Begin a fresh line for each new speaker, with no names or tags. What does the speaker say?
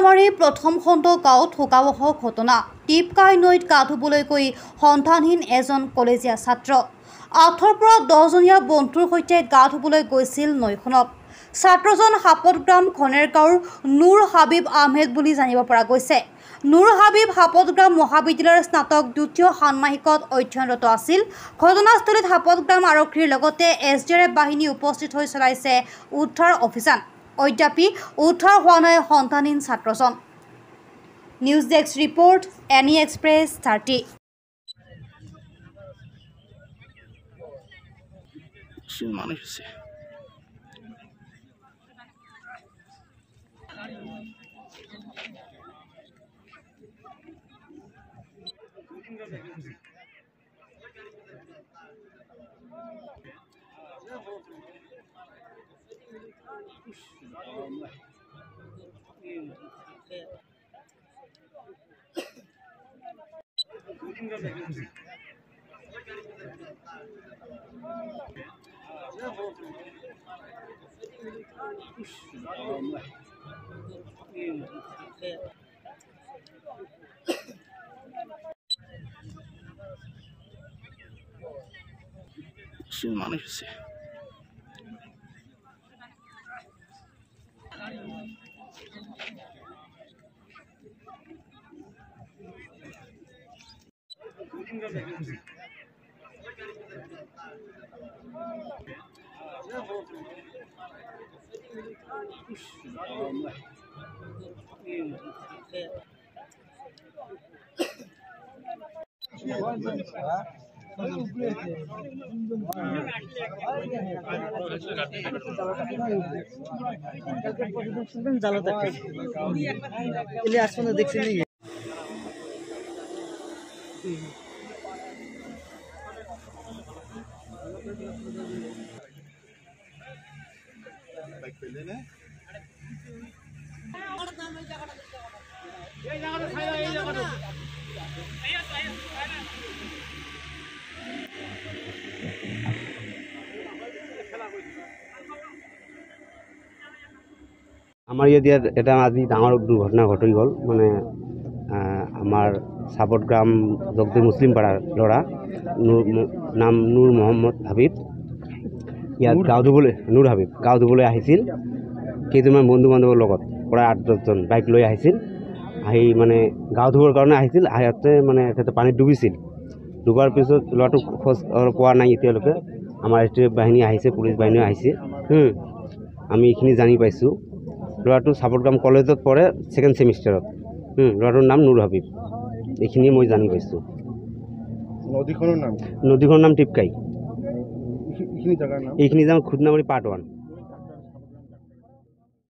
খুটনামাৰী প্ৰথম খণ্ড গাঁৱত শোকাবহ ঘটনা। টিপকাই নৈত গা ধুবলৈ গৈ সন্তানহীন এজন কলেজীয়া ছাত্ৰ 8ৰ পৰা 10জনীয়া বন্ধুৰ সৈতে গা ধুবলৈ গৈছিল নৈখনত। ছাত্ৰজন সাপতগ্ৰাম খনেৰগাঁৱৰ নুৰ হাবিব আহমেদ বুলি জানিব পৰা গৈছে। নুৰ হাবিব সাপতগ্ৰাম মহাবিদ্যালয়ৰ স্নাতক দ্বিতীয় ষান্মাসিকত অধ্যয়নৰত আছিল। ঘটনাস্থলীত সাপতগ্ৰাম আৰক্ষীৰ লগতে SDRF বাহিনী উপস্থিত হৈ চলাইছে উদ্ধাৰ অভিযান। অদ্যাপি উদ্ধাৰ হোৱা নাই সন্তানহীন ছাত্ৰজন। News desk report, any express 30।
মানুষ আছে দেখছেন
আমাৰ ইয়াত এটা আজি ডাঙৰ দুৰ্ঘটনা ঘটি গ'ল। মানে আমাৰ সাপতগ্ৰাম জগদী মুছলিম পাড়াৰ ল'ৰা নাম নুৰ মহম্মদ হাবিব, ইয়াত নুৰ হাবিব গা ধুবলৈ আহিছিল। কেইজনমান বন্ধু বান্ধৱৰ লগত প্ৰায় 8-10জন বাইক লৈ আহিছিল। আহি মানে গা ধুবৰ কাৰণে আহিছিল। আহোঁতে মানে তেখেতে পানীত ডুবিছিল। ডুবাৰ পিছত ল'ৰাটো খোজ পোৱা নাই এতিয়ালৈকে। আমাৰ SDRF বাহিনী আহিছে, পুলিচ বাহিনী আহিছে। আমি এইখিনি জানি পাইছোঁ। ল'ৰাটো সাপতগ্ৰাম কলেজত পঢ়ে, 2nd ছেমিষ্টাৰত। ল'ৰাটোৰ নাম নুৰ হাবিব। এইখিনিয়ে মই জানি পাইছোঁ। নদীখনৰ নাম টিপকাই। এইখিনি জাগা খুটনামাৰী পাৰ্ট 1।